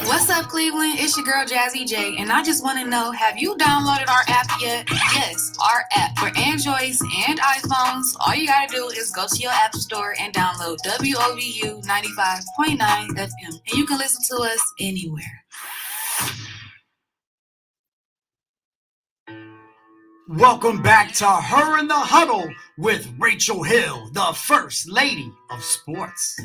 C: What's up, Cleveland? It's your girl, Jazzy J, and I just want to know, have you downloaded our app yet? Yes, our app for Androids and iPhones. All you got to do is go to your app store and download WOVU 95.9 FM, and you can listen to us anywhere.
G: Welcome back to Her in the Huddle with Rachel Hill, the First Lady of Sports.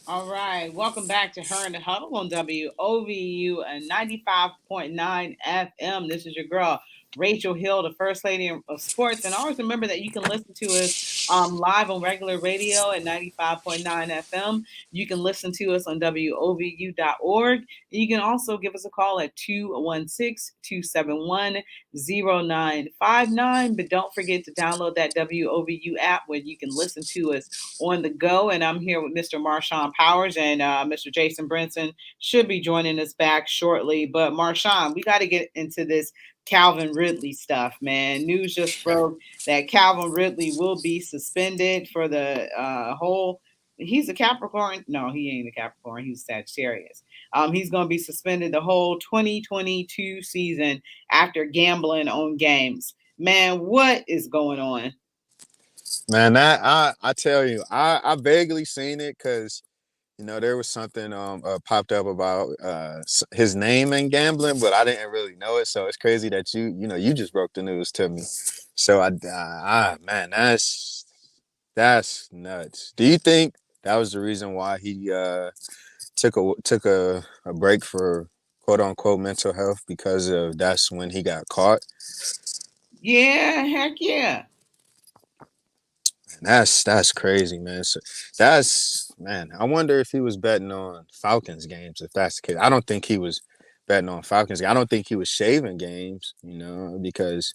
A: All right, welcome back to Her and the Huddle on WOVU and 95.9 FM. This is your girl, Rachel Hill, the First Lady of Sports. And always remember that you can listen to us live on regular radio at 95.9 FM. You can listen to us on WOVU.org. You can also give us a call at 216-271-0959. But don't forget to download that WOVU app where you can listen to us on the go. And I'm here with Mr. Marshawn Powers, and Mr. Jason Brinson should be joining us back shortly. But Marshawn, we got to get into this Calvin Ridley stuff, man. News just broke that Calvin Ridley will be suspended for the whole. He's a Capricorn. No, he ain't a Capricorn. He's Sagittarius. He's going to be suspended the whole 2022 season after gambling on games. Man, what is going on?
E: Man, that I tell you, I vaguely seen it because there was something popped up about his name and gambling, but I didn't really know it. So it's crazy that you just broke the news to me. So man, that's nuts. Do you think that was the reason why he took a break for quote unquote mental health, because of that's when he got caught?
A: Yeah, heck yeah.
E: That's crazy, man. So man. I wonder if he was betting on Falcons games. If that's the case, I don't think he was betting on Falcons. I don't think he was shaving games. Because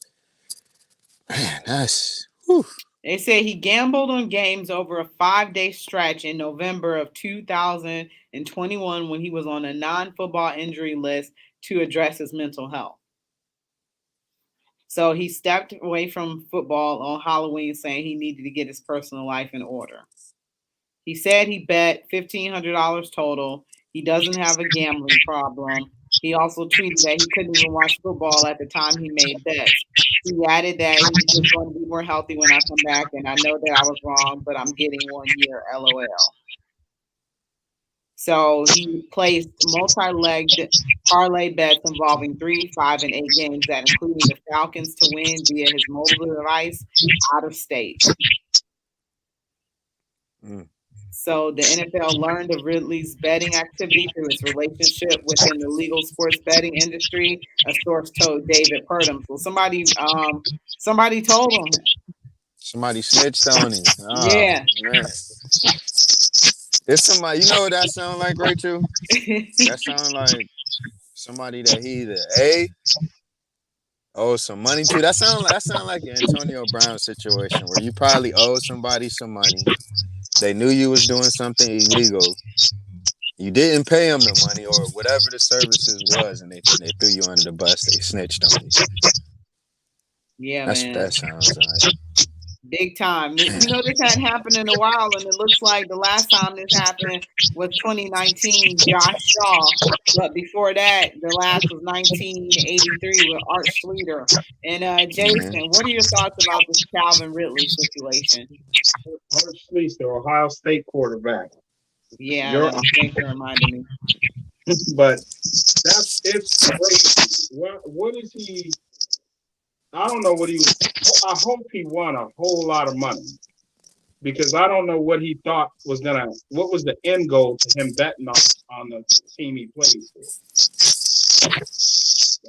E: man, that's whew.
A: They say he gambled on games over a 5-day stretch in November of 2021 when he was on a non-football injury list to address his mental health. So he stepped away from football on Halloween, saying he needed to get his personal life in order. He said he bet $1,500 total. He doesn't have a gambling problem. He also tweeted that he couldn't even watch football at the time he made bets. He added that he's just going to be more healthy when I come back, and I know that I was wrong, but I'm getting 1 year, LOL. So he placed multi-legged parlay bets involving 3, 5, and 8 games that included the Falcons to win via his mobile device out of state. So the NFL learned of Ridley's betting activity through its relationship within the legal sports betting industry, a source told David Purdom. So somebody told him.
E: Somebody snitched on him. Oh,
A: yeah.
E: Man. There's somebody, what that sound like, Rachel? That sound like somebody that he either owe some money to. That sound like an Antonio Brown situation where you probably owe somebody some money. They knew you was doing something illegal. You didn't pay them the money or whatever the services was, and they threw you under the bus. They snitched on you.
A: Yeah,
E: that's
A: man.
E: What that sounds like.
A: Big time. This hadn't happened in a while, and it looks like the last time this happened was 2019, Josh Shaw. But before that, the last was 1983 with Art Schlichter. And Jason, what are your thoughts about this Calvin Ridley situation?
B: Art Schlichter, Ohio State quarterback.
A: Yeah, thanks for reminding me.
B: But it's crazy. What is he? I don't know what he was. I hope he won a whole lot of money, because I don't know what he thought what was the end goal to him betting on the team he plays for.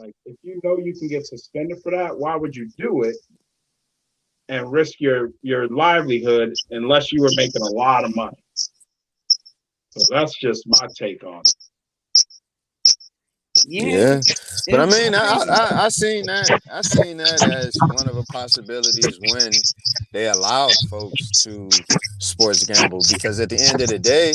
B: Like, if you know you can get suspended for that, why would you do it and risk your livelihood unless you were making a lot of money? So that's just my take on it.
E: Yeah. But I mean, I seen that. I seen that as one of the possibilities when they allowed folks to sports gamble, because at the end of the day,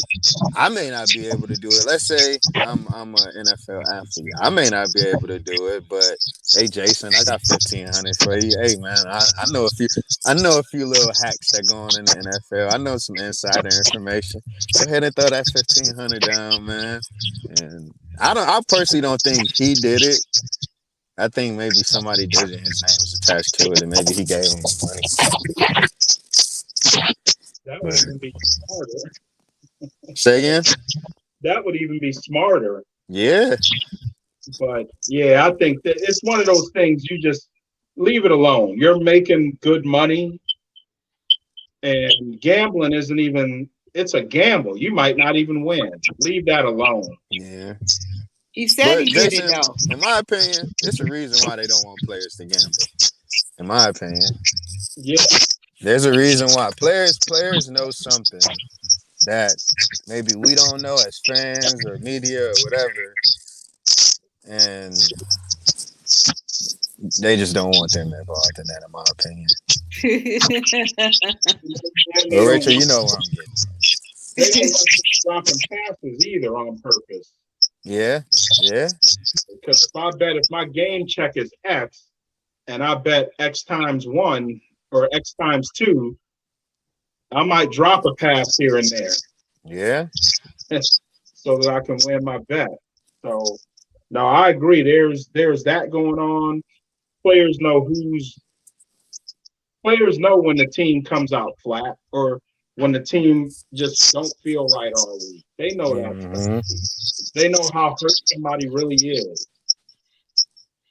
E: I may not be able to do it. Let's say I'm an NFL athlete. I may not be able to do it, but hey, Jason, I got $1,500 for you. Hey, man, I know a few little hacks that go on in the NFL. I know some insider information. Go ahead and throw that $1,500 down, man. And I personally don't think he did it. I think maybe somebody did it. His name was attached to it, and maybe he gave him money.
B: That would even be smarter.
E: Say again?
B: That would even be smarter.
E: Yeah.
B: But yeah, I think that it's one of those things you just leave it alone. You're making good money, and gambling isn't even it's a gamble. You might not even win. Leave that alone.
E: Yeah.
A: He said
E: But
A: he did it
E: Jason,
A: though.
E: in my opinion, it's a reason why they don't want players to gamble. In my opinion.
B: Yeah.
E: There's a reason why. Players know something that maybe we don't know as fans or media or whatever. And they just don't want them involved in that, in my opinion. Well, Rachel, you know where I'm getting.
B: They don't want you dropping passes either on purpose.
E: Yeah.
B: Because if my game check is X and I bet X times 1 or X times 2, I might drop a pass here and there.
E: Yeah.
B: So that I can win my bet. So no, I agree. There's that going on. Players know when the team comes out flat or when the team just don't feel right all week. They know that.
E: Mm-hmm.
B: They know how hurt somebody really is.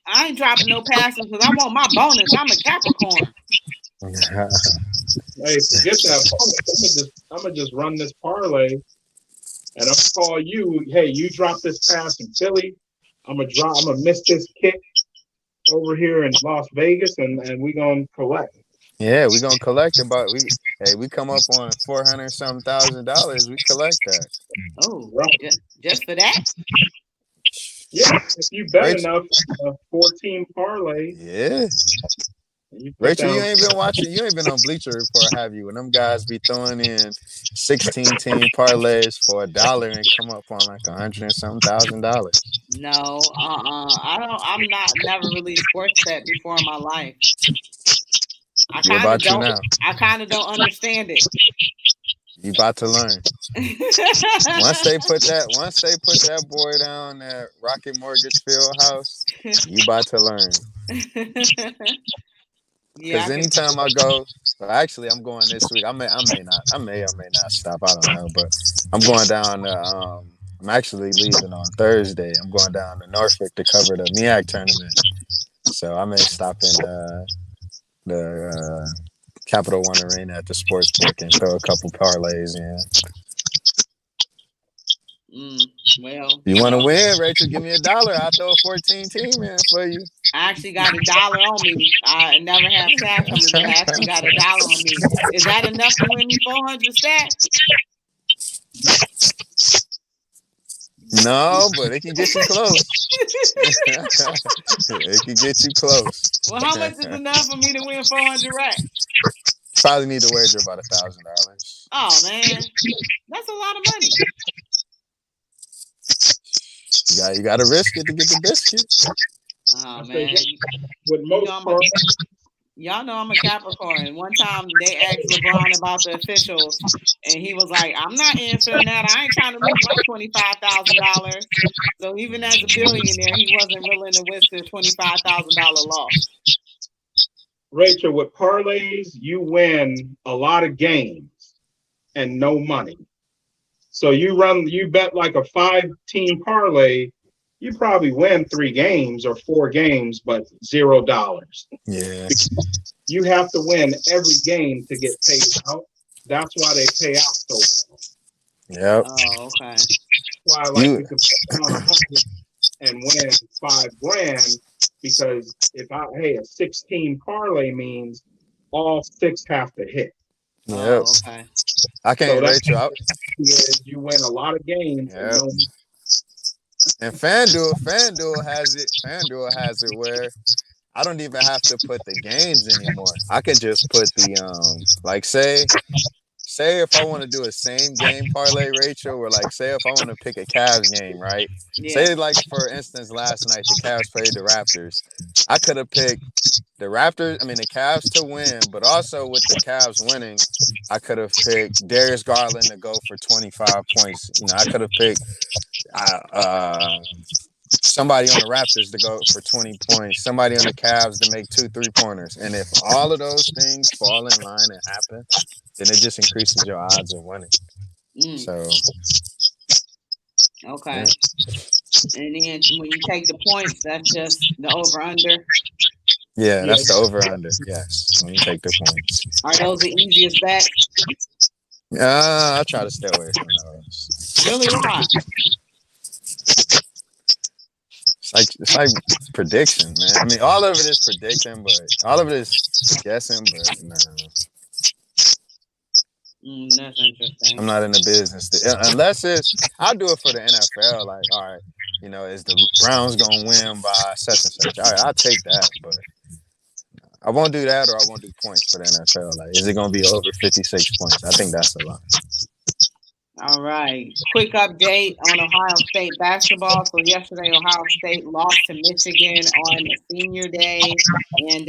A: I ain't dropping no passes because I want my bonus. I'm a Capricorn.
B: Hey, forget that bonus. I'm gonna just run this parlay, and I'm gonna call you. Hey, you drop this pass in Philly. I'm gonna miss this kick over here in Las Vegas, and we gonna collect.
E: Yeah, we gonna collect about we come up on $400,000. We collect that.
A: Oh, right. Just for that?
B: Yeah, if you bet enough, 14 parlay.
E: Yeah. Rachel, you ain't been watching. You ain't been on Bleacher Report, have you? When them guys be throwing in 16-team parlays for $1 and come up on like $100,000.
A: No, I'm never really sports bet before in my life. I kind of don't understand it.
E: You about to learn. Once they put that boy down at Rocket Mortgage Field House, you about to learn. Because anytime I go, well, actually, I'm going this week. I may or may not stop. I don't know, but I'm going down to. I'm actually leaving on Thursday. I'm going down to Norfolk to cover the MEAC tournament. So I may stop in the Capital One Arena at the sports book and throw a couple parlays in.
A: Well,
E: you want to win, Rachel? Give me $1. I'll throw a 14-team in for you.
A: I actually got $1 on me. I never have cash on me, but I actually got $1 on me. Is that enough to win me 400 stacks?
E: No, but it can get you close. It can get you close.
A: Well, how much is enough for me to win 400 racks?
E: Probably need to wager about $1,000.
A: Oh man, that's a lot of money.
E: You got to risk it to get the biscuit.
A: Oh man,
B: with most
A: y'all know I'm a Capricorn. One time they asked LeBron about the officials, and he was like, "I'm not answering that. I ain't trying to lose my $25,000." So even as a billionaire, he wasn't willing to risk a $25,000 loss.
B: Rachel, with parlays, you win a lot of games and no money. So you bet like a 5-team parlay, you probably win 3 games or 4 games, but $0.
E: Yeah.
B: You have to win every game to get paid out. That's why they pay out so well.
E: Yep.
A: Oh, okay.
B: That's why you can put on 100 and win $5,000 because a 16 parlay means all 6 have to hit.
E: Yep.
A: Oh, okay.
E: I can't Rachel.
B: You win a lot of games.
E: Yep. And FanDuel has it where I don't even have to put the games anymore. I can just put the say if I want to do a same game parlay, Rachel, or say if I want to pick a Cavs game, right? Yeah. Say for instance last night the Cavs played the Raptors. I could have picked the Cavs to win, but also with the Cavs winning, I could have picked Darius Garland to go for 25 points. I could have picked somebody on the Raptors to go for 20 points, somebody on the Cavs to make 2 3-pointers. And if all of those things fall in line and happen, then it just increases your odds of winning. So
A: okay. Yeah. And then when you take the points, that's just the over-under.
E: Yeah, that's the over-under. Yes, when you take the points.
A: Are those the easiest bets?
E: I try to stay away from those.
A: Really? Why?
E: It's like prediction, man. I mean, all of it is predicting, but all of it is guessing. But nah,
A: That's interesting.
E: I'm not in the business unless it's. I'll do it for the NFL. Like, all right, is the Browns gonna win by such and such? All right, I'll take that, but I won't do that, or I won't do points for the NFL. Like, is it gonna be over 56 points? I think that's a lot.
A: All right. Quick update on Ohio State basketball. So yesterday, Ohio State lost to Michigan on Senior Day, and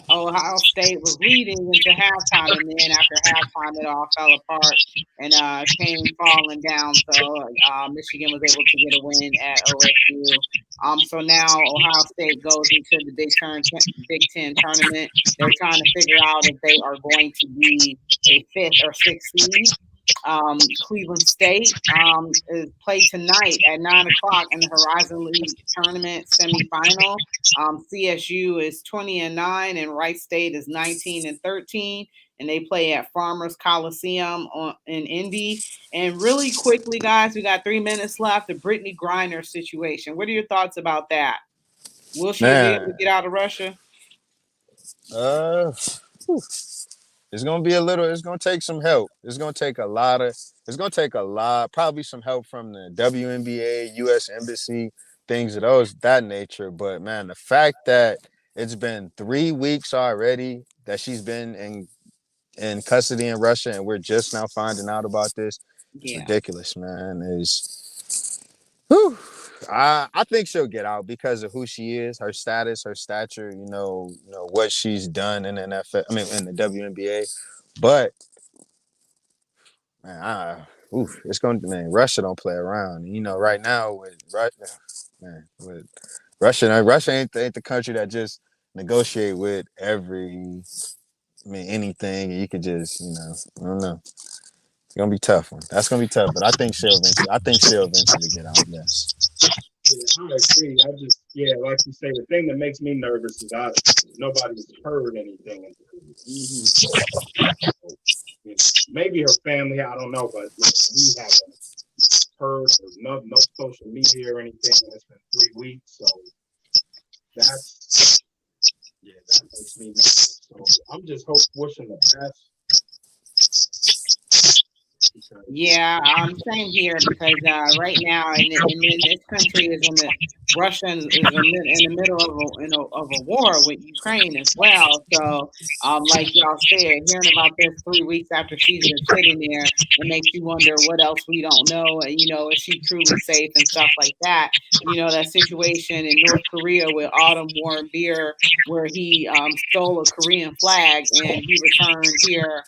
A: Ohio State was leading into halftime, and then after halftime, it all fell apart and came falling down. So Michigan was able to get a win at OSU. So now Ohio State goes into the Big Ten tournament. They're trying to figure out if they are going to be a fifth or sixth seed. Cleveland State is played tonight at 9 o'clock in the Horizon League tournament semifinal. CSU is 20-9, and Wright State is 19-13, and they play at Farmers Coliseum in Indy. And really quickly, guys, we got 3 minutes left. The Brittany Griner situation. What are your thoughts about that? Will she be able to get out of Russia?
E: It's gonna be a little. It's gonna take some help. It's gonna take a lot. Probably some help from the WNBA, U.S. Embassy, things of that nature. But man, the fact that it's been 3 weeks already that she's been in custody in Russia, and we're just now finding out about this. It's ridiculous, man. I think she'll get out because of who she is, her status, her stature, what she's done in the NFL, I mean in the WNBA. But man, Russia don't play around. Right now with Russia ain't the country that just negotiate with anything. You could just, I don't know. It's gonna be tough one. That's gonna be tough, but I think she'll eventually get out. Yes.
B: Yeah, I agree. Like you say, the thing that makes me nervous is nobody's heard anything. Maybe her family, I don't know, but we haven't heard. There's no social media or anything. It's been 3 weeks, so that makes me nervous. So I'm just wishing the best.
A: Yeah, same here because right now, and this country is Russia is in the middle of a war with Ukraine as well. So, like y'all said, hearing about this 3 weeks after she's been sitting there, it makes you wonder what else we don't know. And is she truly safe and stuff like that? That situation in North Korea with Autumn Warren Beer, where he stole a Korean flag and he returned here,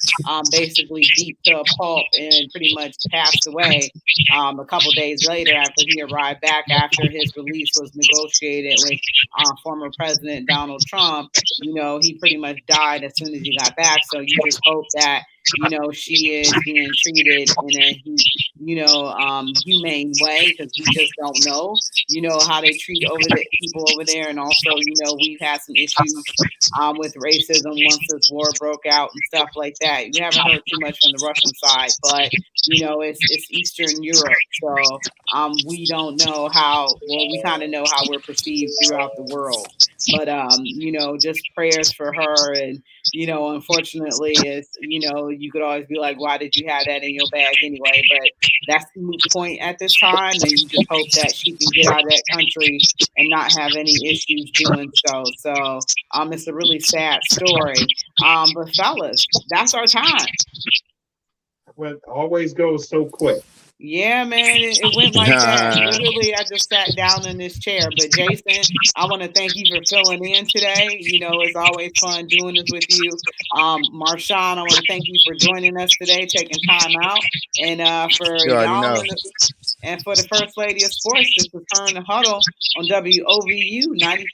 A: basically beat to a pulp and pretty much passed away a couple days later after he arrived back after his release was negotiated with former President Donald Trump. He pretty much died as soon as he got back. So you just hope that she is being treated in a humane way, because we just don't know how they treat people over there. And also we've had some issues with racism once this war broke out and stuff like that. We haven't heard too much from the Russian side, but it's Eastern Europe, so we don't know we kind of know how we're perceived throughout the world. But just prayers for her. And unfortunately, it's you could always be like, why did you have that in your bag anyway? But that's the moot point at this time, and you just hope that she can get out of that country and not have any issues doing so. So it's a really sad story. But fellas, that's our time.
B: Well, it always goes so quick.
A: Yeah, man, it went like that. Literally, I just sat down in this chair. But Jason, I want to thank you for filling in today. It's always fun doing this with you. Marshawn, I want to thank you for joining us today, taking time out. And for y'all, and for the First Lady of Sports, this is her in the Huddle on WOVU 95.